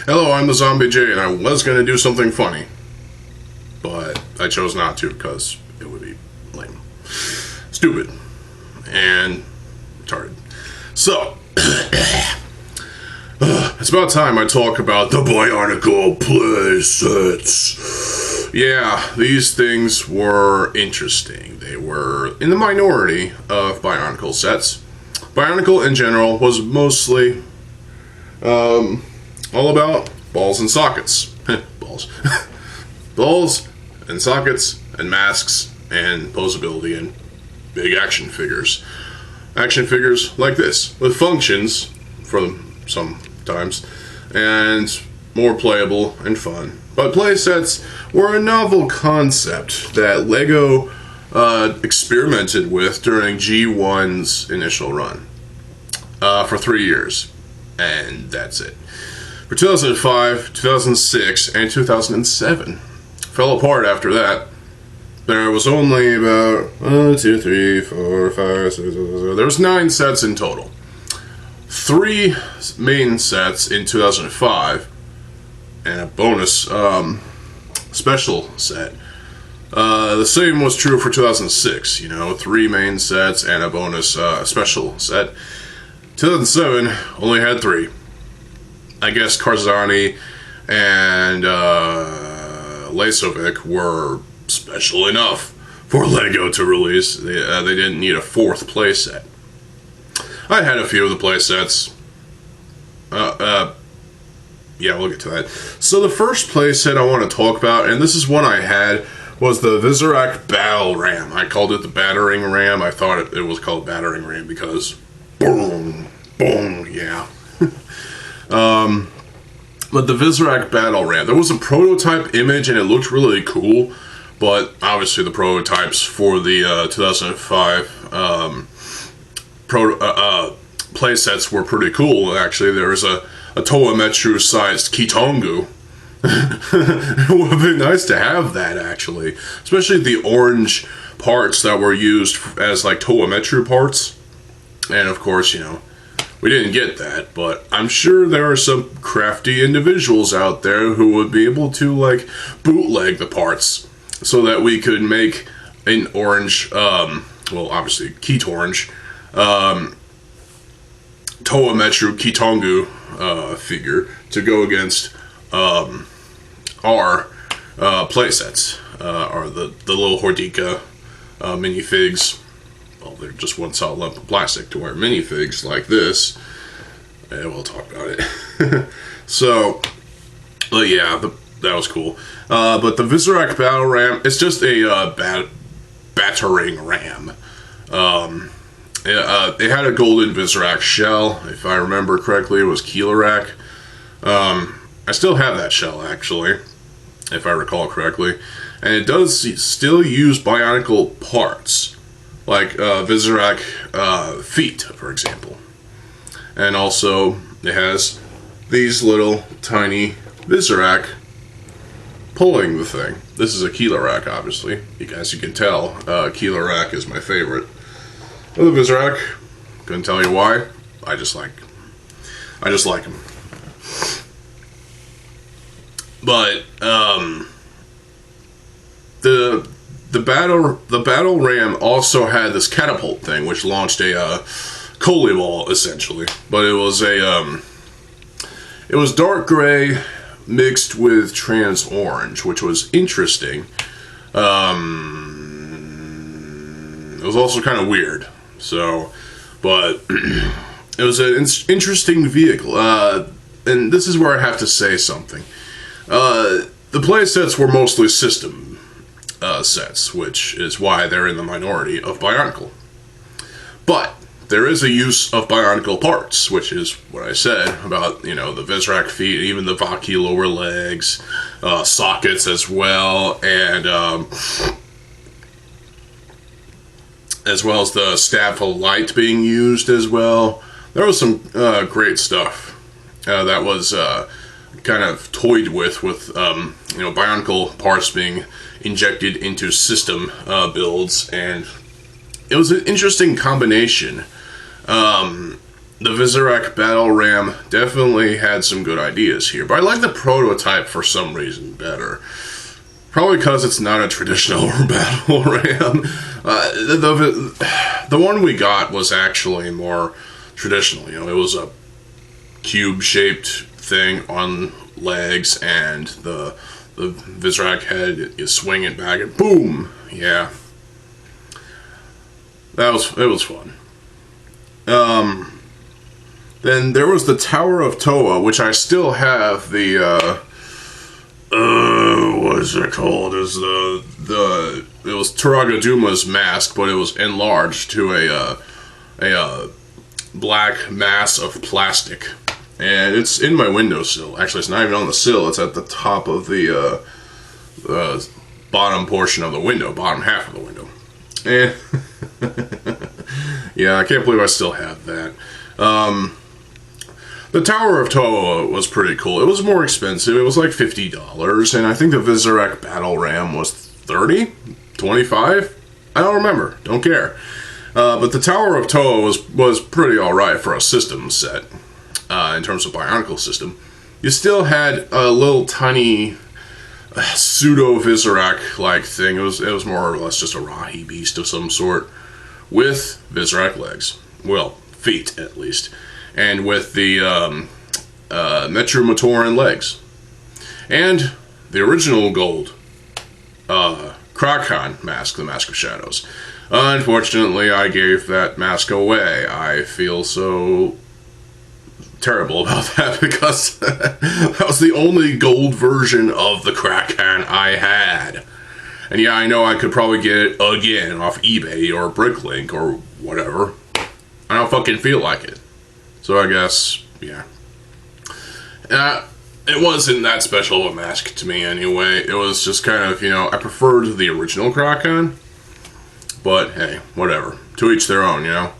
Hello, I'm TheZOMBIEJ, and I was going to do something funny, but I chose not to because it would be lame, stupid, and retarded. So, it's about time I talk about the Bionicle Playsets. Yeah, these things were interesting. They were in the minority of Bionicle sets. Bionicle in general was mostly all about balls and sockets. Balls. Balls and sockets and masks and posability and big action figures. Action figures like this, with functions for them sometimes, and more playable and fun. But playsets were a novel concept that LEGO experimented with during G1's initial run for 3 years, and that's it. For 2005, 2006, and 2007. Fell apart after that. There was only about 1, 2, 3, 4, 5, 6, 7, there was 9 sets in total. 3 main sets in 2005, and a bonus special set. The same was true for 2006, 3 main sets and a bonus special set. 2007 only had 3. I guess Karzani and Lasovic were special enough for LEGO to release. They didn't need a 4th playset. I had a few of the playsets. Yeah, we'll get to that. So the first playset I want to talk about, and this is one I had, was the Visorak Battle Ram. I called it the Battering Ram. I thought it was called Battering Ram because boom, boom, yeah. But the Visorak Battle Ram, there was a prototype image and it looked really cool, but obviously the prototypes for the 2005 playsets were pretty cool. Actually, there was a Toametru-sized Kitongu. It would have been nice to have that, actually, especially the orange parts that were used as like Toametru parts. And of course, we didn't get that, but I'm sure there are some crafty individuals out there who would be able to like bootleg the parts so that we could make an orange, well, obviously Keat Orange, Toametru Kitongu figure to go against our playsets, or the little Hordika minifigs. Well, they're just one solid lump of plastic to wear minifigs like this. And we'll talk about it. So, yeah, that was cool. But the Visorak Battle Ram, it's just a battering ram. It had a golden Visorak shell. If I remember correctly, it was Keelorak. I still have that shell, actually, if I recall correctly. And it does still use Bionicle parts, like Visorak feet, for example. And also, it has these little tiny Visorak pulling the thing. This is a Keelorak, obviously. As you can tell, Keelorak is my favorite of the Visorak. Couldn't tell you why. I just like him. But the battle ram also had this catapult thing, which launched a Coley ball essentially. But it was dark gray mixed with trans orange, which was interesting. It was also kind of weird. So, but it was an interesting vehicle. And this is where I have to say something. The playsets were mostly system sets, which is why they're in the minority of Bionicle. But there is a use of Bionicle parts, which is what I said about, the Visorak feet, even the Vaki lower legs, sockets as well, and as well as the Staff of Light being used as well. There was some great stuff that was kind of toyed with Bionicle parts being injected into system builds, and it was an interesting combination. the Vizirac Battle Ram definitely had some good ideas here, but I like the prototype for some reason better. Probably because it's not a traditional battle ram. The one we got was actually more traditional. You know, it was a cube-shaped thing on legs, and the Vizirac head, you swing it back and boom. Yeah, it was fun. Then there was the Tower of Toa, which I still have the what is it called? It was Turaga Duma's mask, but it was enlarged to a black mass of plastic, and it's in my windowsill. Actually, it's not even on the sill. It's at the top of the bottom portion of the window, bottom half of the window. And yeah, I can't believe I still have that. The Tower of Toa was pretty cool. It was more expensive. It was like $50, and I think the Vizirac Battle Ram was $30, $25. I don't remember. Don't care. But the Tower of Toa was pretty alright for a system set, in terms of Bionicle system. You still had a little tiny pseudo Vizirac-like thing. It was more or less just a Rahi beast of some sort, with Vizirac legs. Well, feet at least. And with the Metromotoran legs. And the original gold Krakon mask, the Mask of Shadows. Unfortunately, I gave that mask away. I feel so terrible about that, because that was the only gold version of the Krakon I had. And yeah, I know I could probably get it again off eBay or Bricklink or whatever. I don't fucking feel like it. So I guess, yeah. It wasn't that special of a mask to me anyway. It was just kind of, you know, I preferred the original Krakon. But hey, whatever. To each their own, you know.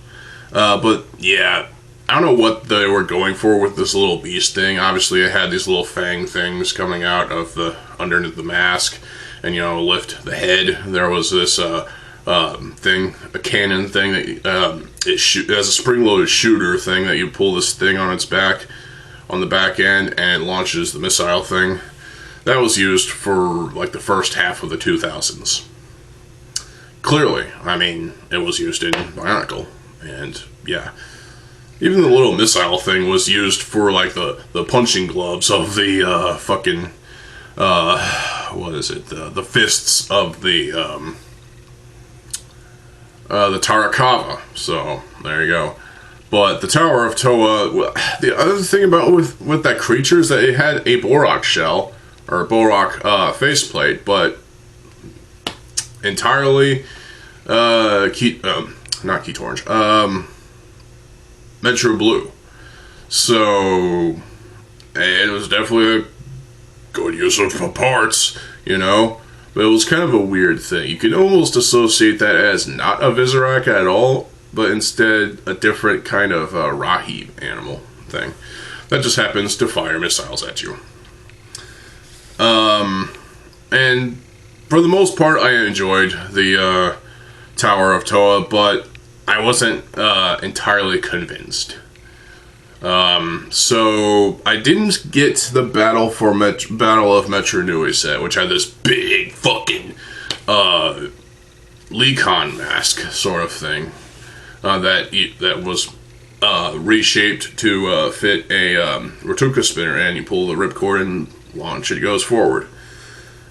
But yeah, I don't know what they were going for with this little beast thing. Obviously, it had these little fang things coming out of underneath the mask. And, you know, lift the head. There was this thing, a cannon thing that it has a spring-loaded shooter thing that you pull this thing on its back, on the back end, and it launches the missile thing. That was used for like the first half of the 2000s. Clearly, I mean, it was used in Bionicle, and yeah, even the little missile thing was used for like the punching gloves of the fucking what is it? The fists of the Tarakava. So there you go. But the Tower of Toa, the other thing about with that creature is that it had a Borak shell, or Borak faceplate, but entirely not Key Orange, Metro Blue. So it was definitely a good use of parts, you know. But it was kind of a weird thing. You could almost associate that as not a Vizirac at all, but instead a different kind of Rahi animal thing that just happens to fire missiles at you. And for the most part, I enjoyed the Tower of Toa, but I wasn't entirely convinced. So I didn't get the Battle of Metro Nui set, which had this big fucking Lecon mask sort of thing that was reshaped to fit a Rotuka spinner, and you pull the ripcord and launch it goes forward.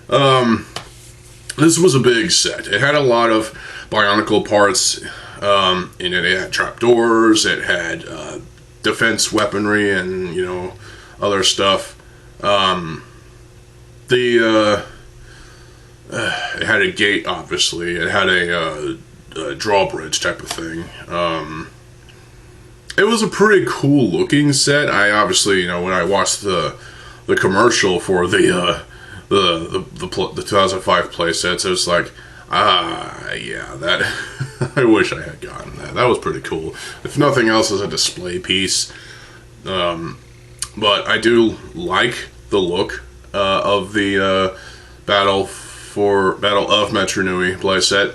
This was a big set. It had a lot of Bionicle parts in it. It had trapdoors, it had defense weaponry, and, you know, other stuff. It had a gate, obviously. It had a drawbridge type of thing. It was a pretty cool looking set. I obviously, you know, when I watched the commercial for the 2005 playsets, it was like, yeah, that I wish I had gotten that. That was pretty cool. If nothing else, as a display piece. But I do like the look of the Battle of Metro Nui playset.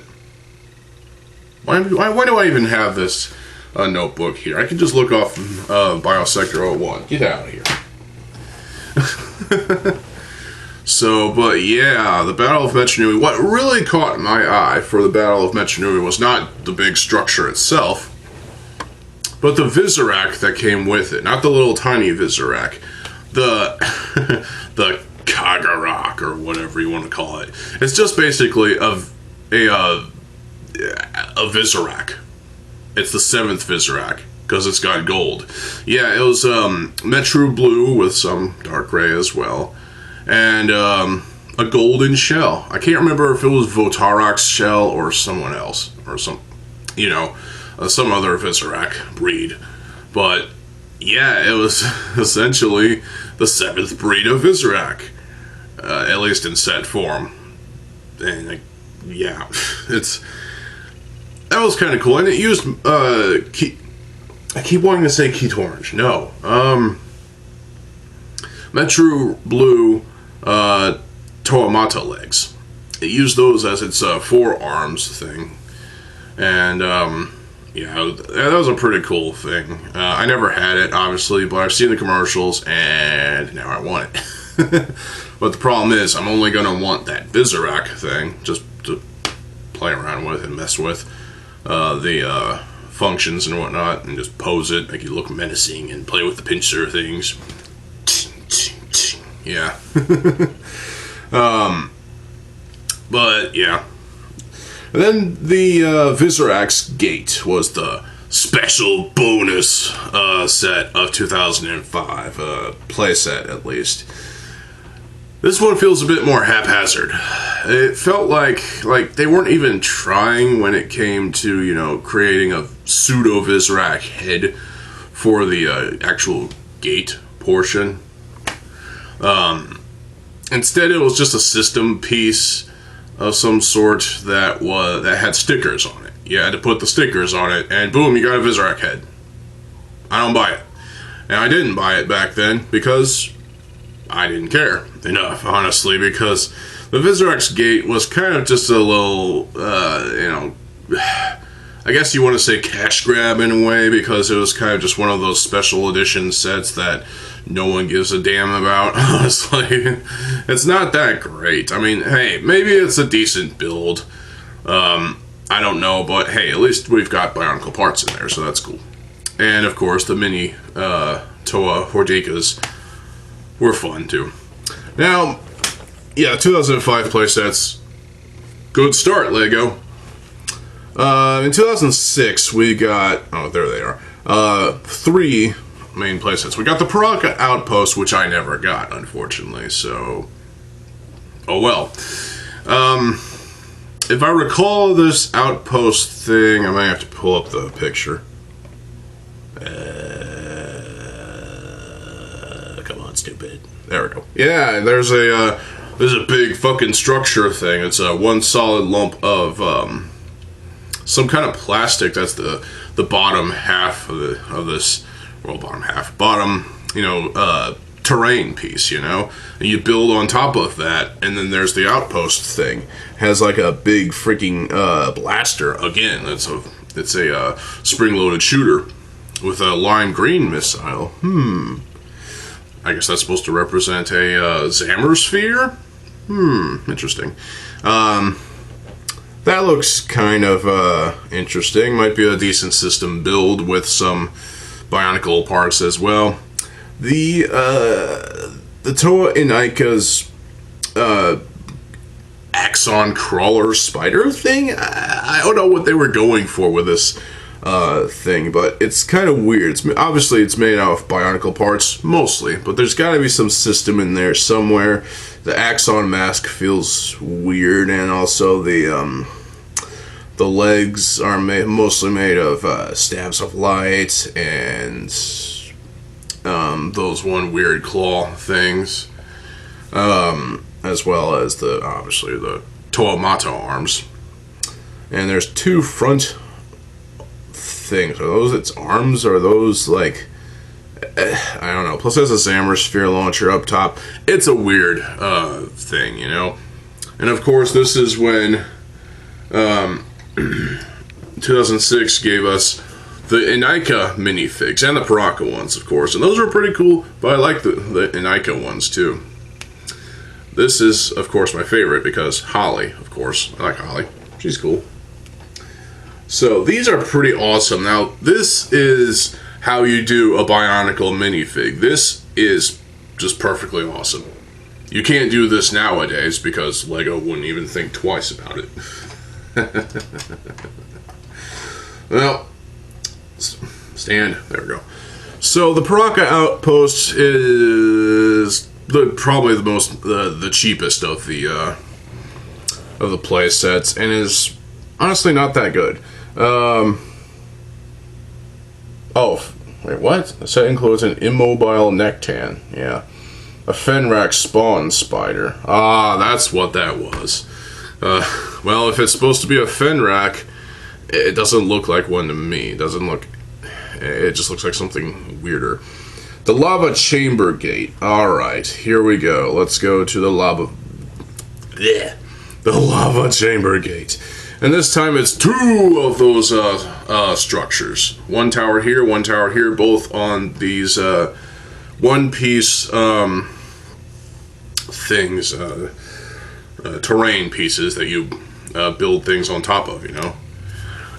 Why do I even have this notebook here. I can just look off Biosector 01. Get out of here. So, but yeah, the Battle of Metchnui. What really caught my eye for the Battle of Metchnui was not the big structure itself, but the Visorak that came with it. Not the little tiny Visorak. The the Kagarak, or whatever you want to call it. It's just basically a Visorak. It's the 7th Visorak, because it's got gold. Yeah, it was Metru Blue with some dark gray as well. And a golden shell. I can't remember if it was Votarak's shell or someone else. Or some other Visorak breed. But yeah, it was essentially the 7th breed of Visorak. At least in set form. And yeah, that was kind of cool. And it used I keep wanting to say Keat Orange. No. Metru Blue Toamata legs. It used those as its forearms thing. And yeah, that was a pretty cool thing. I never had it, obviously, but I've seen the commercials, and now I want it. But the problem is, I'm only going to want that Visorak thing, just to play around with and mess with the functions and whatnot, and just pose it, make it look menacing, and play with the pincer things. Yeah. But, yeah. And then the Visorak's Gate was the special bonus set of 2005, playset at least. This one feels a bit more haphazard. It felt like they weren't even trying when it came to, creating a pseudo-Visorak head for the actual gate portion. Instead, it was just a system piece of some sort that had stickers on it. You had to put the stickers on it, and boom, you got a Visorak head. I don't buy it. And I didn't buy it back then because I didn't care enough, honestly, because the Visorak's Gate was kind of just a little, I guess you want to say cash grab in a way, because it was kind of just one of those special edition sets that no one gives a damn about, honestly. It's not that great. I mean, hey, maybe it's a decent build. I don't know, but hey, at least we've got Bionicle parts in there, so that's cool. And, of course, the mini Toa Hordekas were fun, too. Now, yeah, 2005 playsets. Good start, LEGO. In 2006, we got... Oh, there they are. 3 main playsets. We got the Paraka Outpost, which I never got, unfortunately, so... Oh, well. If I recall this Outpost thing, I might have to pull up the picture. Come on, stupid. There we go. Yeah, there's a big fucking structure thing. It's one solid lump of some kind of plastic. That's the bottom half of this. Well, bottom terrain piece. And you build on top of that, and then there's the outpost thing. Has like a big freaking blaster. Again, it's a spring-loaded shooter with a lime green missile. I guess that's supposed to represent a Zammer sphere? Interesting. That looks kind of interesting. Might be a decent system build with some Bionicle parts as well. The Toa Inaika's Axon Crawler Spider thing? I don't know what they were going for with this thing, but it's kind of weird. Obviously, it's made out of Bionicle parts, mostly, but there's got to be some system in there somewhere. The Axon mask feels weird, and also the legs are mostly made of stabs of light and those one weird claw things, as well as obviously the Toamato arms. And there's 2 front things. Are those its arms? Or are those like... I don't know. Plus there's a Zammer sphere launcher up top. It's a weird thing, And of course this is when 2006 gave us the Inika minifigs and the Paraka ones, of course, and those are pretty cool. But I like the Inika ones too. This is, of course, my favorite because Holly, of course, I like Holly. She's cool. So these are pretty awesome. Now this is how you do a Bionicle minifig. This is just perfectly awesome. You can't do this nowadays because LEGO wouldn't even think twice about it. Well, stand. There we go. So the Paraka Outpost is probably the cheapest of the play sets, and is honestly not that good. Oh, wait, what? The set includes an immobile Nectan. Yeah. A Fenrac spawn spider. Ah, that's what that was. Well, if it's supposed to be a Fenrac, it doesn't look like one to me. It just looks like something weirder. The lava chamber gate. Alright, here we go. Let's go to the lava... Yeah. The lava chamber gate. And this time it's two of those structures. One tower here, both on these one-piece things, terrain pieces that you build things on top of, you know.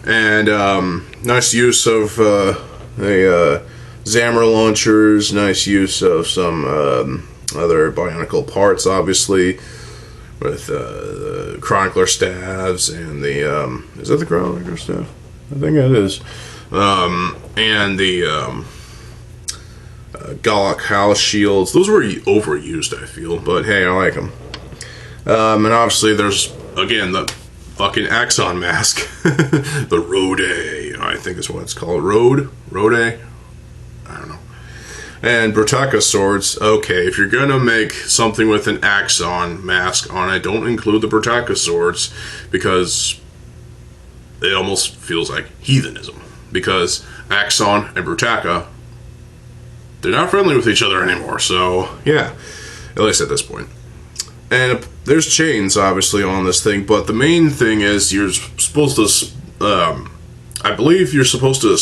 And nice use of the Zammer launchers, nice use of some other Bionicle parts, obviously, with the Chronicler staves and the, is that the Chronicler staff? I think it is. And the Galak House shields. Those were overused, I feel, but hey, I like them. And obviously there's, again, the fucking Axon mask. The Rode, I think is what it's called. Rode? I don't know. And Brutaka swords. Okay, if you're gonna make something with an Axon mask on it, don't include the Brutaka swords, because it almost feels like heathenism. Because Axon and Brutaka, they're not friendly with each other anymore, so yeah, at least at this point. And there's chains, obviously, on this thing, but the main thing is you're supposed to, I believe you're supposed to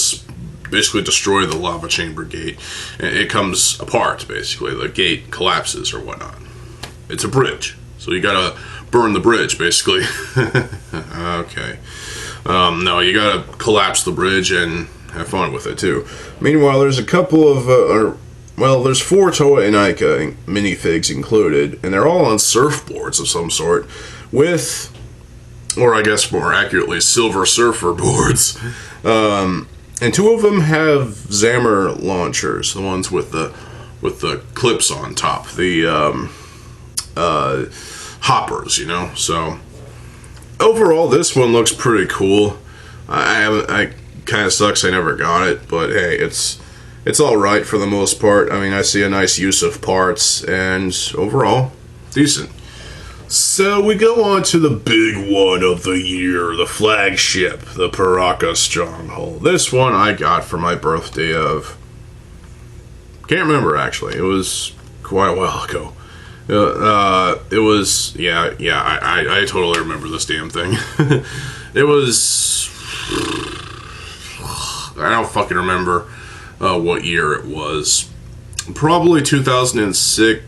basically destroy the lava chamber gate. And it comes apart, basically. The gate collapses or whatnot. It's a bridge, so you gotta burn the bridge, basically. Okay. No, you gotta collapse the bridge and have fun with it, too. Meanwhile, there's a couple of, there's 4 Toa Inika minifigs included, and they're all on surfboards of some sort, with, or I guess more accurately, Silver Surfer boards. And 2 of them have Zammer launchers, the ones with the clips on top, the hoppers, you know. So overall, this one looks pretty cool. I kind of sucks I never got it, but hey, it's all right for the most part. I mean, I see a nice use of parts, and overall, decent. So we go on to the big one of the year, the flagship, the Paraka Stronghold. This one I got for my birthday of... Can't remember, actually. It was quite a while ago. It was... Yeah, I totally remember this damn thing. It was... I don't fucking remember what year it was. Probably 2006...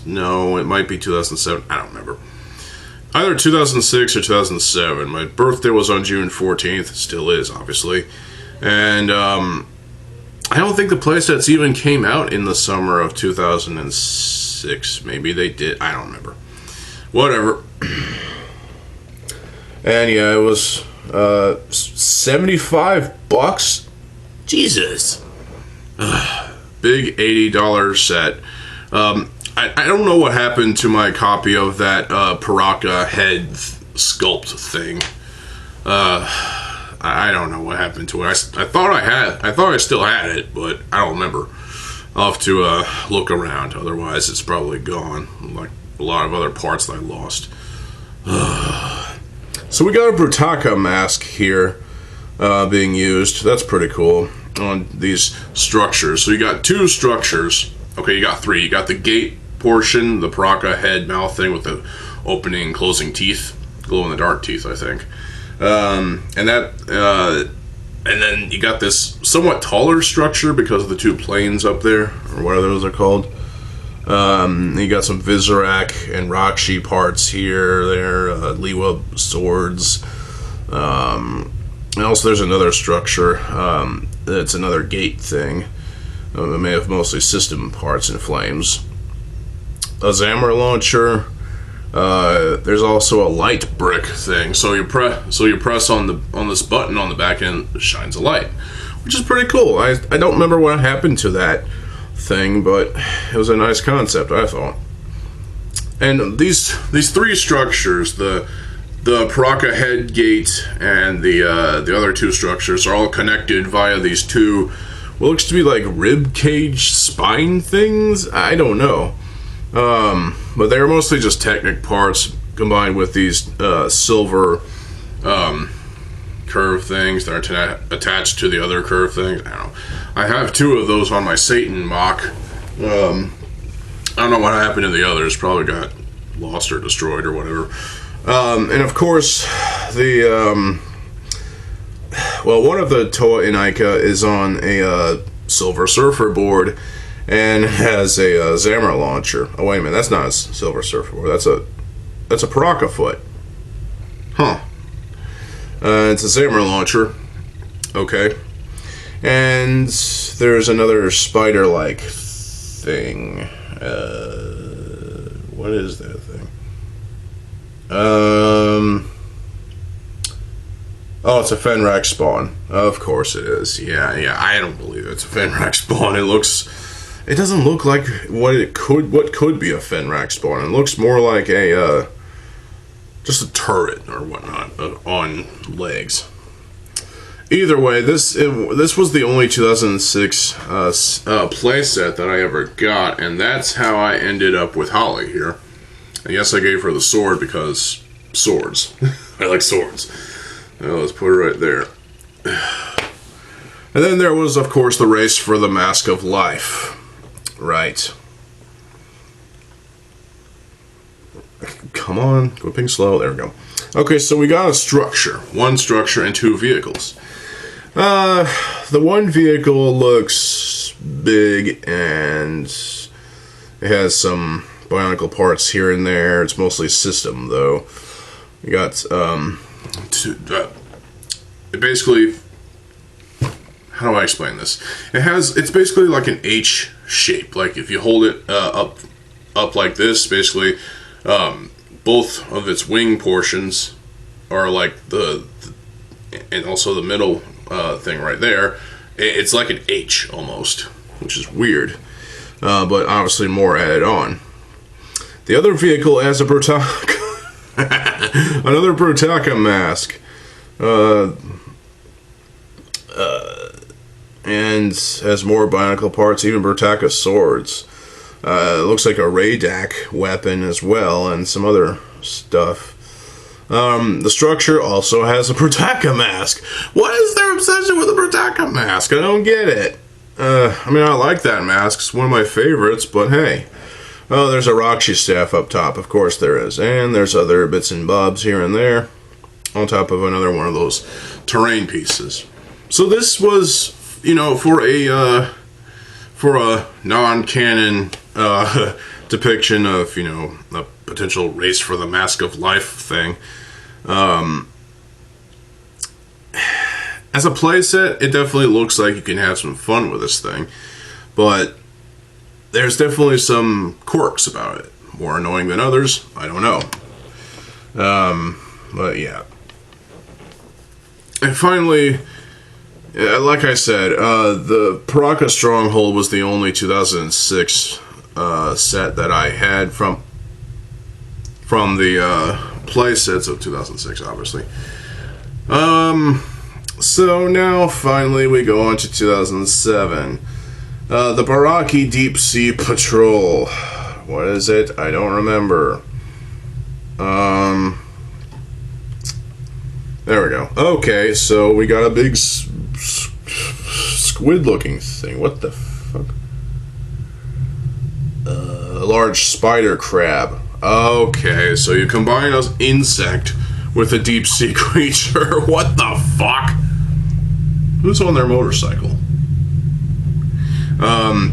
No, it might be 2007. I don't remember. Either 2006 or 2007. My birthday was on June 14th. Still is, obviously. And I don't think the playsets even came out in the summer of 2006. Maybe they did. I don't remember. Whatever. And yeah, it was $75. Jesus. Big $80 set. I don't know what happened to my copy of that Paraka head sculpt thing. I don't know what happened to it. I thought I still had it, but I don't remember. I'll have to look around. Otherwise, it's probably gone, like a lot of other parts that I lost. So we got a Brutaka mask here being used. That's pretty cool on these structures. So you got 2 structures. Okay, you got 3. You got the gate portion, the Paraka head mouth thing with the opening and closing teeth, glow-in-the-dark teeth, I think. And that And then you got this somewhat taller structure because of the two planes up there, or what are those are called. You got some Visorak and Rakshi parts here, there, Liwa swords. And also there's another structure, it's another gate thing. It may have mostly system parts and flames. A Zamra launcher. There's also a light brick thing. So you press on this button on the back end, it shines a light, which is pretty cool. I don't remember what happened to that thing, but it was a nice concept, I thought. And these three structures, the Paraka head gate and the other two structures, are all connected via these two what looks to be like rib cage spine things. I don't know. But they're mostly just Technic parts combined with these silver curve things that are attached to the other curve things. I don't know. I have two of those on my Satan mock. I don't know what happened to the others. Probably got lost or destroyed or whatever. And of course, one of the Toa Inika is on a Silver Surfer board and has a Zamra launcher. Oh wait a minute, that's not a Silver Surfer board. That's a Paraka foot. Huh. It's a Zamra launcher. Okay. And there's another spider-like thing. What is that thing? Oh, it's a Fenrak spawn. Of course it is. Yeah. I don't believe it's a Fenrak spawn. It doesn't look like what could be a Fenrak spawn. It looks more like just a turret or whatnot on legs. Either way, this was the only 2006 playset that I ever got, and that's how I ended up with Holly here. And yes, I gave her the sword because swords. I like swords. Well, let's put it right there. And then there was, of course, the race for the Mask of Life. Right. Come on, go ping slow. There we go. Okay, so we got a structure. One structure and two vehicles. The one vehicle looks big and it has some Bionicle parts here and there. It's mostly system, though. You got, it basically, how do I explain this? It's basically like an H shape. Like if you hold it up like this, basically, both of its wing portions are like and also the middle thing right there. It's like an H almost, which is weird, but obviously more added on. The other vehicle has a Brutaka, another Brutaka mask, and has more Bionicle parts, even Brutaka swords. It looks like a Raydak weapon as well, and some other stuff. The structure also has a Brutaka mask. What is their obsession with a Brutaka mask? I don't get it. I mean, I like that mask. It's one of my favorites, but hey. Oh, there's a Rakshi staff up top. Of course there is. And there's other bits and bobs here and there on top of another one of those terrain pieces. So this was, for a non-canon depiction of, a potential race for the Mask of Life thing. As a playset, it definitely looks like you can have some fun with this thing, but there's definitely some quirks about it. More annoying than others, I don't know. But yeah. And finally, like I said, the Paraka Stronghold was the only 2006 set that I had from the playsets of 2006, obviously. So now, finally, we go on to 2007. The Baraki Deep Sea Patrol. What is it? I don't remember. There we go. Okay, so we got a big squid-looking thing. What the fuck? A large spider crab. Okay, so you combine an insect with a deep sea creature. What the fuck? Who's on their motorcycle?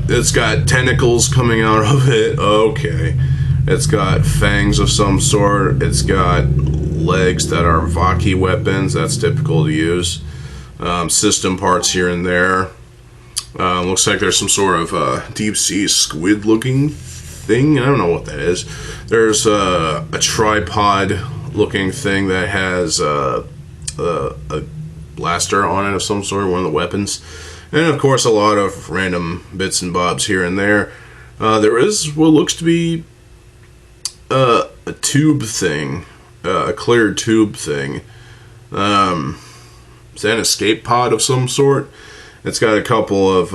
It's got tentacles coming out of it. Okay. It's got fangs of some sort. It's got legs that are Vaki weapons. That's typical to use. System parts here and there. Looks like there's some sort of deep sea squid looking thing. I don't know what that is. There's a tripod looking thing that has a blaster on it of some sort, one of the weapons. And of course a lot of random bits and bobs here and there. There is what looks to be a tube thing, a clear tube thing. Is that an escape pod of some sort? It's got a couple of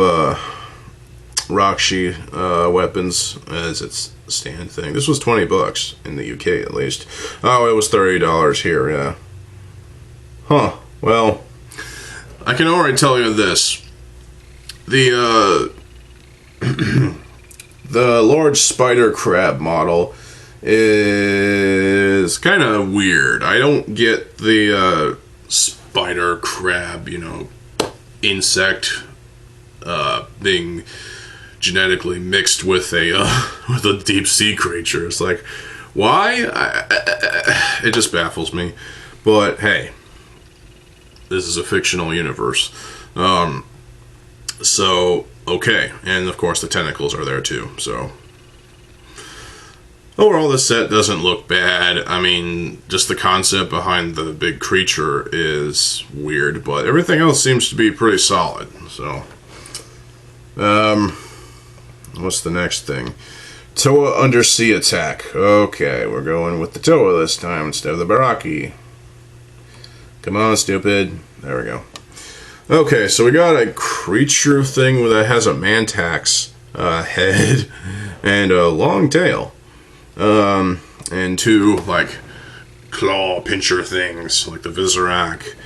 Rakshi weapons as its stand thing. This was $20 in the UK at least. Oh, it was $30 here, yeah. Huh, well, I can already tell you this. The the large spider crab model is kind of weird. I don't get the spider crab, you know, insect being genetically mixed with a deep sea creature. It's like, why? It just baffles me. But hey, this is a fictional universe. So, okay. And of course the tentacles are there too, so. Overall, this set doesn't look bad. I mean, just the concept behind the big creature is weird, but everything else seems to be pretty solid, so. What's the next thing? Toa Undersea Attack. Okay, we're going with the Toa this time instead of the Baraki. Come on, stupid. There we go. Okay, so we got a creature thing that has a Mantax head and a long tail. And two, like, claw pincher things, like the Visorak.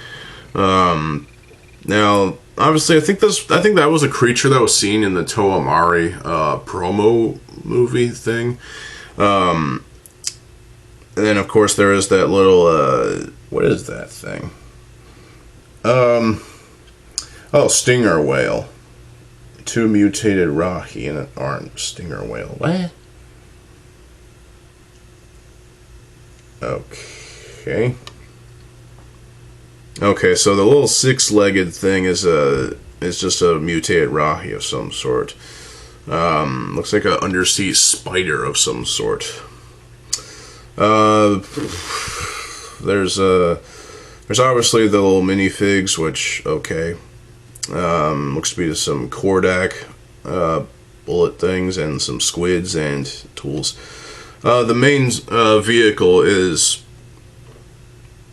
Now, obviously, I think that was a creature that was seen in the Toa Mari promo movie thing. And then, of course, there is that little, what is that thing? Oh, stinger whale. Two mutated Rahi in an arm. Stinger whale. What? Okay. Okay, so the little six-legged thing is just a mutated Rahi of some sort. Looks like an undersea spider of some sort. There's obviously the little minifigs, which, okay. Looks to be some Kordak bullet things and some squids and tools. The main vehicle is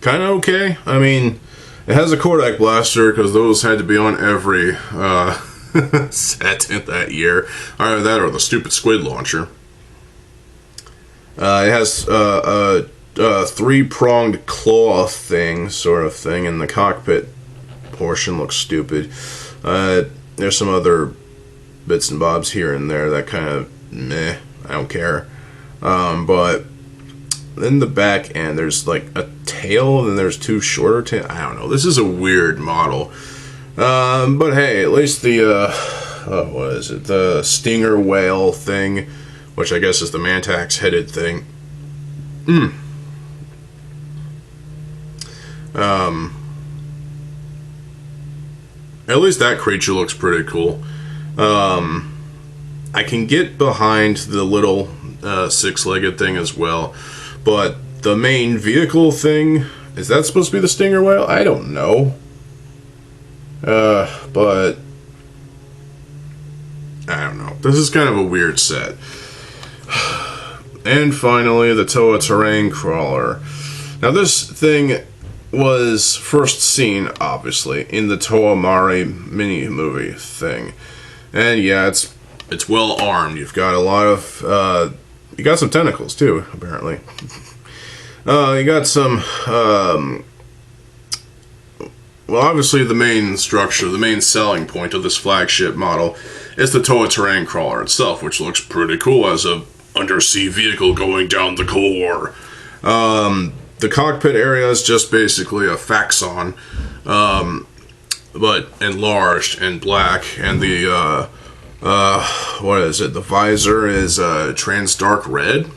kind of okay. I mean, it has a Kordak blaster because those had to be on every set in that year. Either that or the stupid squid launcher. It has a three-pronged claw thing, sort of thing, and the cockpit portion looks stupid. There's some other bits and bobs here and there that kind of meh, I don't care. But in the back end, there's like a tail, and there's two shorter tails. I don't know. This is a weird model. But hey, at least the what is it? The stinger whale thing, which I guess is the Mantax headed thing. At least that creature looks pretty cool. I can get behind the little six-legged thing as well, but the main vehicle thing, is that supposed to be the stinger whale? I don't know. But I don't know. This is kind of a weird set. And finally, the Toa Terrain Crawler. Now this thing was first seen, obviously, in the Toa Mari mini-movie thing. And yeah, it's well armed. You've got a lot of, you got some tentacles too, apparently. You got some, well, obviously the main structure, the main selling point of this flagship model is the Toa Terrain Crawler itself, which looks pretty cool as a undersea vehicle going down the core. The cockpit area is just basically a Faxon. but enlarged and black, and the what is it? The visor is trans dark red.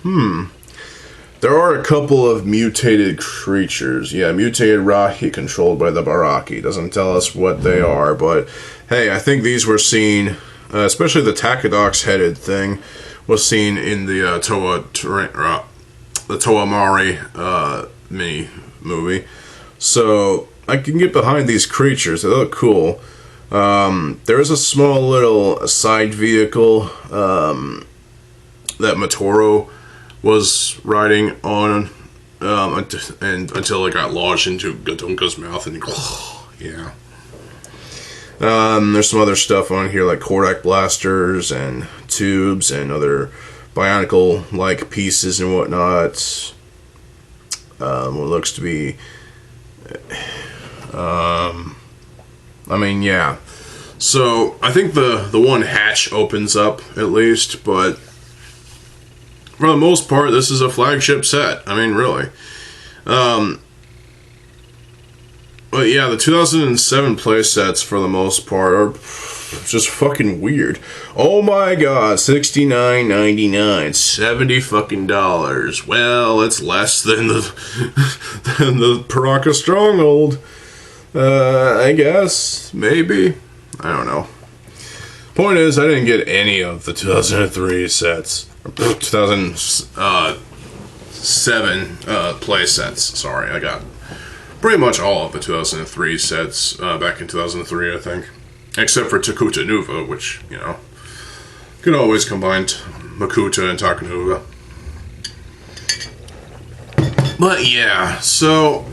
There are a couple of mutated creatures. Yeah, mutated Rahi controlled by the Baraki. Doesn't tell us what they are, but hey, I think these were seen, especially the Takidox headed thing was seen in the Toa Mari mini movie. So I can get behind these creatures. They look cool. There is a small little side vehicle that Matoro was riding on and until it got lodged into Gadunka's mouth, and yeah. There's some other stuff on here like Korak blasters and tubes and other Bionicle-like pieces and whatnot. What looks to be... I mean, yeah. So, I think the one hatch opens up, at least, but for the most part, this is a flagship set. I mean, really. But yeah, the 2007 playsets, for the most part, are just fucking weird. Oh my god, $69.99, $70 fucking dollars. Well, it's less than the Paraka Stronghold. I guess, maybe. I don't know. Point is, I didn't get any of the 2003 sets. 2007 play sets. Sorry, I got pretty much all of the 2003 sets back in 2003, I think. Except for Takuta Nuva, which, you know, could always combine Makuta and Takanuva. But yeah, so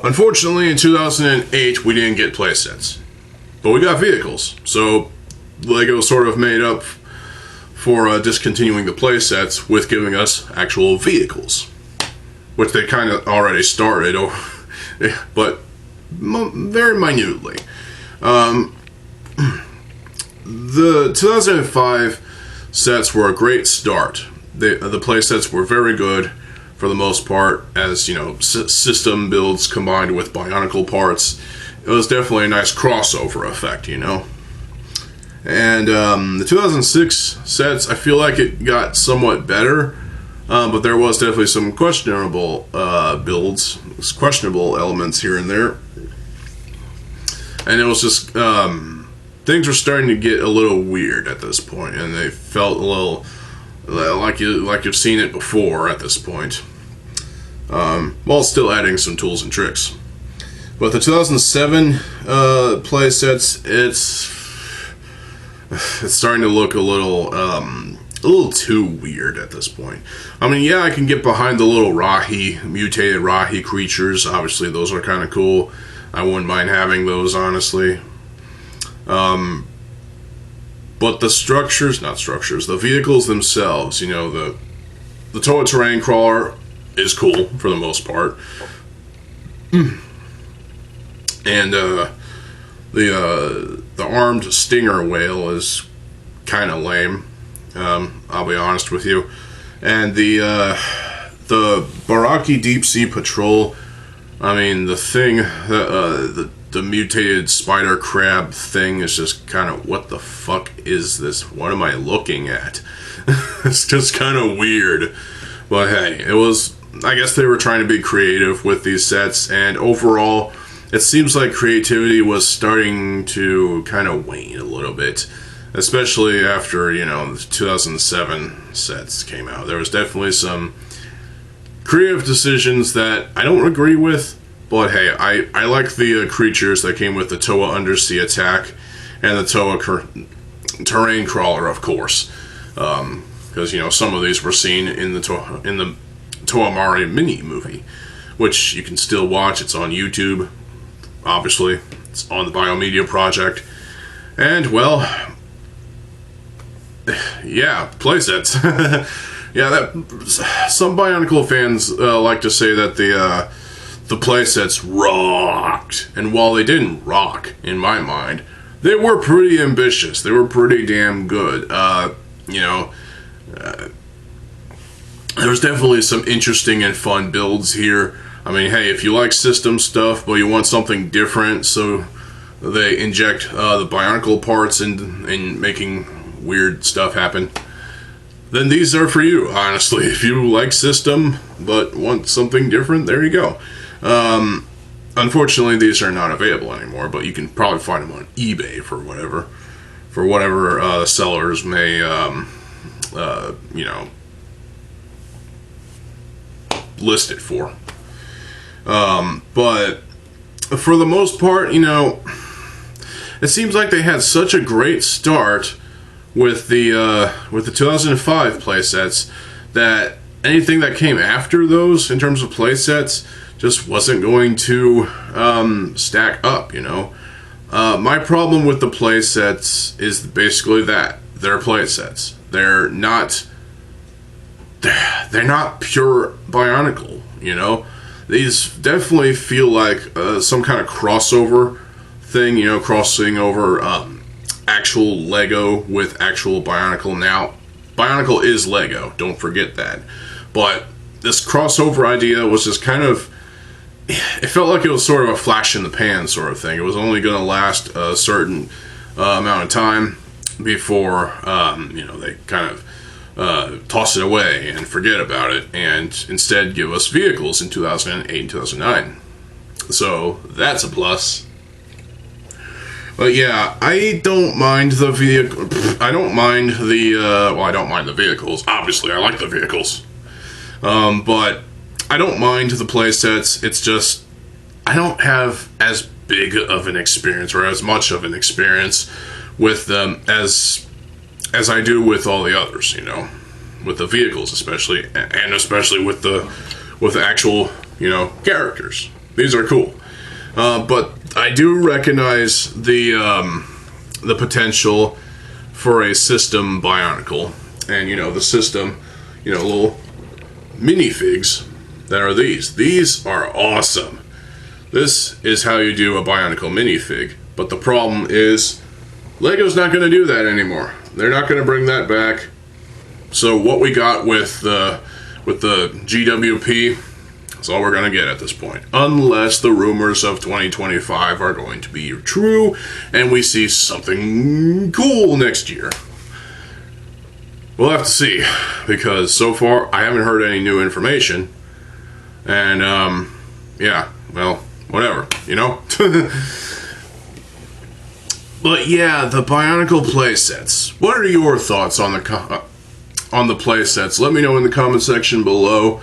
unfortunately in 2008 we didn't get playsets. But we got vehicles. So LEGO sort of made up for discontinuing the playsets with giving us actual vehicles, which they kind of already started, but very minutely. The 2005 sets were a great start. The playsets were very good for the most part, as you know, system builds combined with Bionicle parts. It was definitely a nice crossover effect, you know. And the 2006 sets, I feel like it got somewhat better, but there was definitely some questionable builds, questionable elements here and there. And it was just, things were starting to get a little weird at this point, and they felt a little like you've seen it before at this point, while still adding some tools and tricks. But the 2007 playsets, it's starting to look a little too weird at this point. I mean, yeah, I can get behind the little mutated Rahi creatures. Obviously, those are kind of cool. I wouldn't mind having those, honestly. But the the vehicles themselves, you know, the Toa Terrain Crawler is cool for the most part. And the armed stinger whale is kind of lame. I'll be honest with you. And the Baraki Deep Sea Patrol, I mean, the thing, the mutated spider crab thing is just kind of, what the fuck is this? What am I looking at? It's just kind of weird. But hey, it was, I guess they were trying to be creative with these sets, and overall, it seems like creativity was starting to kind of wane a little bit, especially after, you know, the 2007 sets came out. There was definitely some creative decisions that I don't agree with, but hey, I like the creatures that came with the Toa Undersea Attack and the Toa Terrain Crawler, of course, because, you know, some of these were seen in the Toa Mari mini movie, which you can still watch. It's on YouTube. Obviously, it's on the Biomedia Project. And, well, yeah, playsets. Yeah, some Bionicle fans like to say that the playsets rocked. And while they didn't rock, in my mind, they were pretty ambitious. They were pretty damn good. You know, there was definitely some interesting and fun builds here. I mean, hey, if you like system stuff, but you want something different, so they inject the Bionicle parts in making weird stuff happen, then these are for you, honestly. If you like system but want something different, there you go. Unfortunately, these are not available anymore, but you can probably find them on eBay for whatever the sellers may, you know, list it for. But for the most part, you know, it seems like they had such a great start with the 2005 playsets that anything that came after those in terms of playsets just wasn't going to stack up, you know. My problem with the playsets is basically that they're playsets. They're not pure Bionicle, you know. These definitely feel like some kind of crossover thing, you know, crossing over actual Lego with actual Bionicle. Now, Bionicle is Lego, don't forget that. But this crossover idea was just kind of, it felt like it was sort of a flash in the pan sort of thing. It was only going to last a certain amount of time before, you know, they kind of toss it away and forget about it, and instead give us vehicles in 2008 and 2009. So that's a plus. But yeah, I don't mind the vehicle. I don't mind the. Well, I don't mind the vehicles. Obviously, I like the vehicles. But I don't mind the playsets. It's just I don't have as big of an experience or as much of an experience with them as I do with all the others. You know, with the vehicles especially, and especially with the actual, you know, characters. These are cool. But I do recognize the potential for a system Bionicle, and you know, the system, you know, little minifigs that are these. These are awesome. This is how you do a Bionicle minifig. But the problem is, Lego's not going to do that anymore. They're not going to bring that back. So what we got with the GWP, that's all we're going to get at this point. Unless the rumors of 2025 are going to be true and we see something cool next year. We'll have to see, because so far I haven't heard any new information. And, yeah, well, whatever, you know? But yeah, the Bionicle playsets. What are your thoughts on the playsets? Let me know in the comment section below.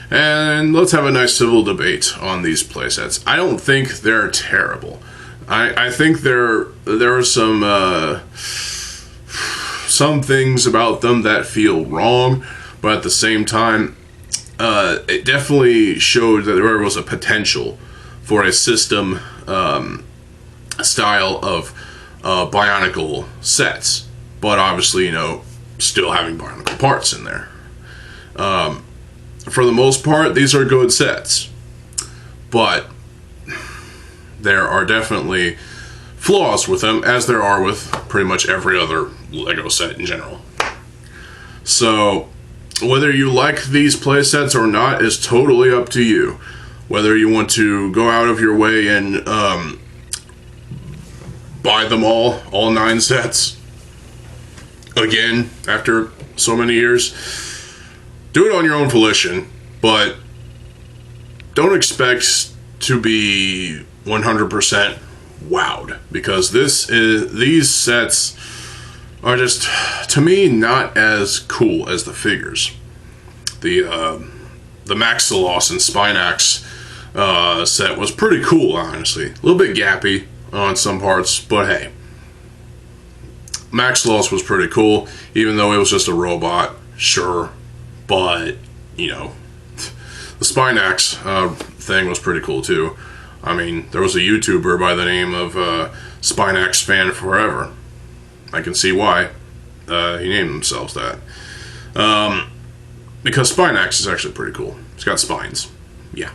And let's have a nice civil debate on these playsets. I don't think they're terrible. I think there are some things about them that feel wrong, but at the same time, it definitely showed that there was a potential for a system style of Bionicle sets, but obviously, you know, still having Bionicle parts in there. For the most part, these are good sets, but there are definitely flaws with them, as there are with pretty much every other Lego set in general. So whether you like these playsets or not is totally up to you. Whether you want to go out of your way and buy them all 9 sets again after so many years, do it on your own volition, but don't expect to be 100% wowed, because these sets are just, to me, not as cool as the figures. The Maxilos and Spinax set was pretty cool, honestly. A little bit gappy on some parts, but hey, Maxilos was pretty cool, even though it was just a robot, sure. But, you know, the Spinax thing was pretty cool too. I mean, there was a YouTuber by the name of Spinax Fan Forever. I can see why he named themselves that. Because Spinax is actually pretty cool. It's got spines. Yeah.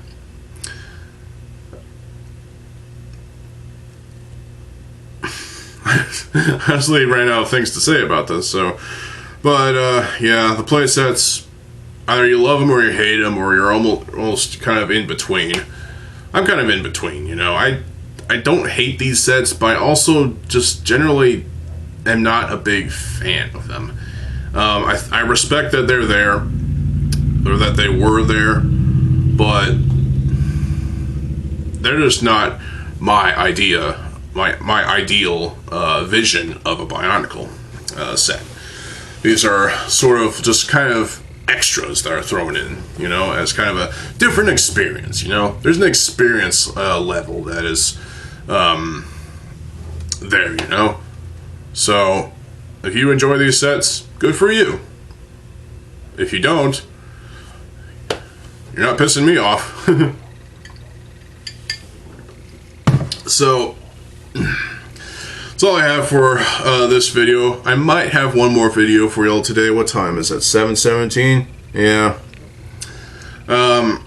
I honestly ran out of things to say about this, so. But, yeah, the playsets, either you love them or you hate them, or you're almost kind of in between. I'm kind of in between, you know. I I don't hate these sets, but I also just generally am not a big fan of them. I respect that they're there, or that they were there, but they're just not my idea, my ideal vision of a Bionicle set. These are sort of just kind of extras that are thrown in, you know, as kind of a different experience, you know. There's an experience level that is there, you know. So, if you enjoy these sets, good for you. If you don't, you're not pissing me off. So, that's all I have for this video. I might have one more video for y'all today. What time is that? 7:17? Yeah. Yeah,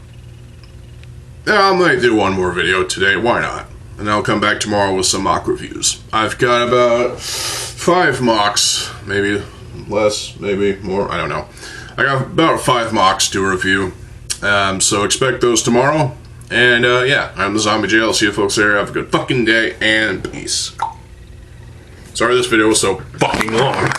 I might do one more video today. Why not? And I'll come back tomorrow with some mock reviews. I've got about 5 mocks, maybe less, maybe more. I don't know. I got about 5 mocks to review. So expect those tomorrow. And yeah, I'm TheZOMBIEJ. I'll see you folks there. Have a good fucking day and peace. Sorry this video was so fucking long.